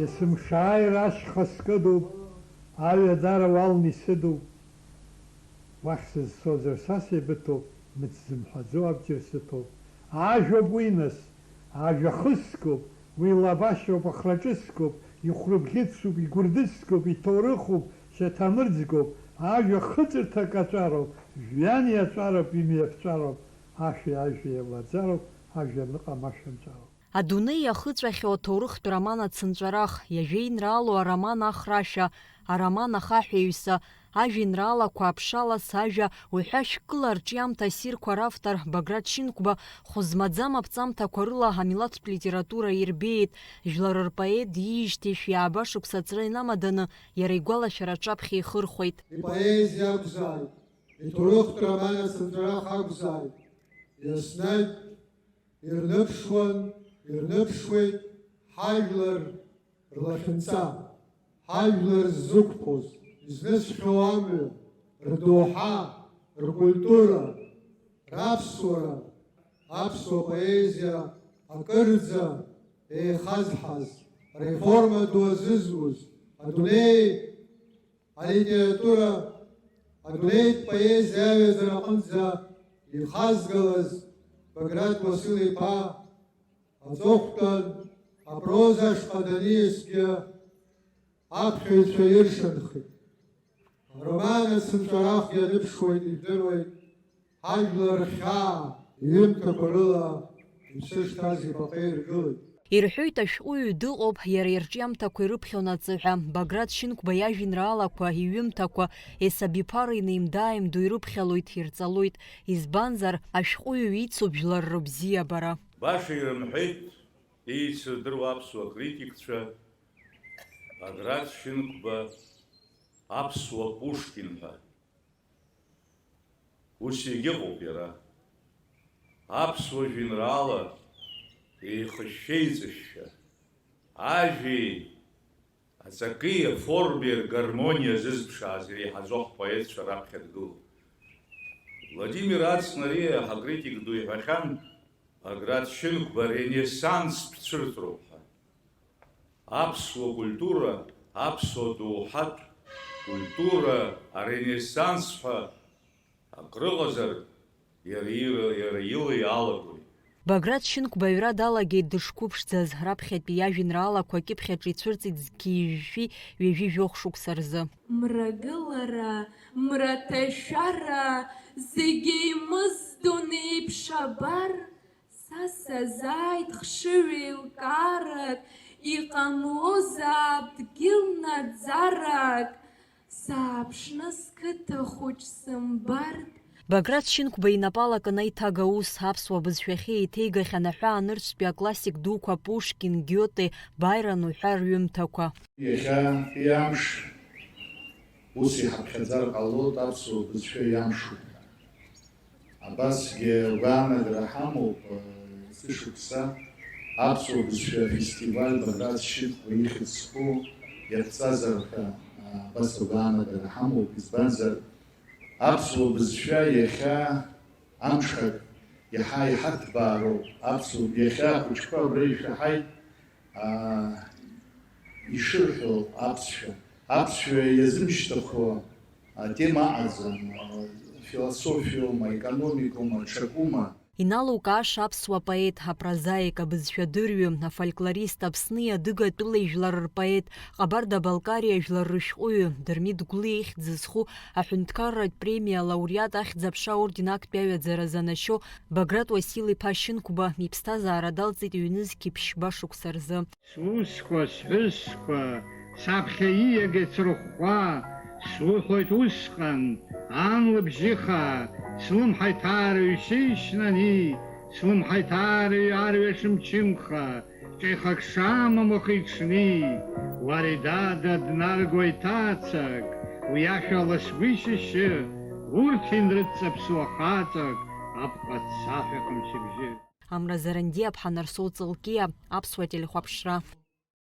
Есымшааир ашьха скыдуп, аҩадара уалны исыдуп. Уахь сызцозар са сеибыҭоуп, мыц зымҳәаӡо абџьар сыҭоуп. Ажәа буинас, ажәа хыскуп, уи лабашьоуп, ахраҿыскуп, ихәрыбӷьыцуп, игәырдыскуп, иҭоурыхуп, шьаҭамырӡгоуп, ажәа хыҵырҭак аҿароуп, жәҩан иаҿароуп, имҩаԥҵәароуп, ашәи ажәи еилаӡароуп, ажәа ныҟам ашәанҵәароуп. Адунеи иахыҵәахьоу аҭоурыхтә роман ацынҵәарах, иажәеинраалоу ароман ахрашәа, ароман ахаҳәаҩса, ажәеинраалақәа аԥшалас ажәа уҳәа шькыла рҿиамҭа ссирқәа равтор Баграт Шинқәба хәы-змаӡам аԥҵамҭақәа рыла амилаҭтә литература ирбеит, жәлар рпоет диижьҭеишәа ҩааба шықәса ҵра инамаданы иара игәалашәара аҿаԥхьа ихырхәеит. Ипоезиа акәзааит, иҭоурыхтә роман ацынҵәарах акәзааит, еснагь ирныԥшуан, ирныԥшуеит ҳажәлар рлахьынҵа, ҳажәлар ззықәԥоз, изнысхьоу амҩа, рдоуҳа, ркультура, раԥсуара, аԥсуа поезиа акырӡа еихазҳаз, реформа ду азызуз, адунеи алитература, адунеитә поезиа аҩаӡара аҟынӡа ихазгалаз Баграт Уасил-иԥа аҵыхәтәан апроза ашҟа даниаскьа аԥхьаҩцәа иршанхеит. Ароман ацынҵәарах ианыԥшуеит, ижәдыруеит, ҳажәлар рхьаа иҩымҭақәа рыла иԥсы шҭаз ипапа иргылеит. Ирҳәоит ашәҟәыҩҩы дыҟоуп, иара ирҿиамҭақәа ирыԥхьон аҵыҳәа. Баграт Шинқәба иажәеинраалақәа, иҩымҭақәа есабиԥара инеимда-ааимдо ирыԥхьалоит, ирҵалоит. Избанзар, ашәҟәыҩҩы ицуп жәлар рыбзиабара. Баша ирымҳәеит еицырдыруа аԥсуа критикцәа, Баграт Шинқәба аԥсуа Пушкин ҳәа. Ус егьыҟоуп иара. Аԥсуа жәеинраала еихышәшәеиҵышәшәа, ажәеи, аҵаки, аформеи, ргармониа зызԥшааз иреиҳаӡоу ҳпоетцәа раԥхьа дгылоуп. Владимир Ацнариа ҳакритик ду иҳәахьан, Баграт Шинқәба ренессанстә цәырҵроуп ҳәа. Аԥсуа культура, аԥсуа доуҳатә культура, аренессанс ҳәа акрыҟазар, иара ила иалагоит. Баграт Шинқәба аҩра далагеит дышқәыԥшӡаз, раԥхьатәи иажәеинраалақәа акьыԥхьаҿы ицәырҵит зқьи-жәшәи ҩажәи жәохә шықәса рзы. Мрагылара, мраҭашәара, зегьы еимыз дунеиԥш абар, са сазааит хшыҩеилкаарак, иҟамлозаап дгьыл наӡарак, сааԥшны сқыҭа хәыҷ сымбартә. Баграт Шинқәба инапала кынаиҭага аус аԥсуа бызшәахьы еиҭеигахьан аҳәаа нырцәтәи аклассик дуқәа Пушкин, Гиоте, Байрон уҳәа рҩымҭақәа. Иахьатәи амш ус иҳаԥхьаӡар ҟалоит аԥсуа бызшәа иамшуп. Абасгьы ргәаанагара ҳамоуп ҵышықәса аԥсуа бызшәа фестиваль Баграт Шинқәба ихьӡқәоу иаԥҵазар ҳәа абас ргәаанагара ҳамоуп, избанзар аԥсуа бызшәа иахьа амшхак иаҳа иҳарҭбаароуп. Иахьа ахәыҷқәа абра ишәаҳаит ишырҳәо аԥсшәа. Аԥсшәа иазымшьҭыхуа атема аҟаӡам, философиоума, економикоума, ҽакума. Иналукааша аԥсуа поет, апрозаик, абызшәадырҩы, афольклорист, Аԥсни адыгатәылеи жәлар рпоет, Ҟабарда-Балкариа жәлар рышәҟәыҩы, Дырмит Гәлиа ихьӡ зызху аҳәынҭқарратә премиа лауреат ахьӡ-аԥша аорден актәи аҩаӡара занашьо Баграт Уасил-иԥа Шинқәба иԥсҭазаара далҵит ҩнызқьи ԥшьба шықәса рзы. Сусқәа, сҳәысқәа, саԥхьа ииагеит срыхәхәа, суҳәоит усҟан, ан лыбжьыха, слымҳа иҭаарыҩ-шьеишьнани, слымҳа иҭаарыҩ арҩаш мчымха, ҿихак шамам ухы-иҽни, уаредада днаргоит ҭаацак, уи ашәа ласгәышьашьы, урҭ инрыҵаԥсуа хаҵак, апҟацаҳәа ҟамчыбжьы. Амра Заранди, Аԥҳа Нарсоу Ҵылкиа, аԥсуа телехәаԥшра.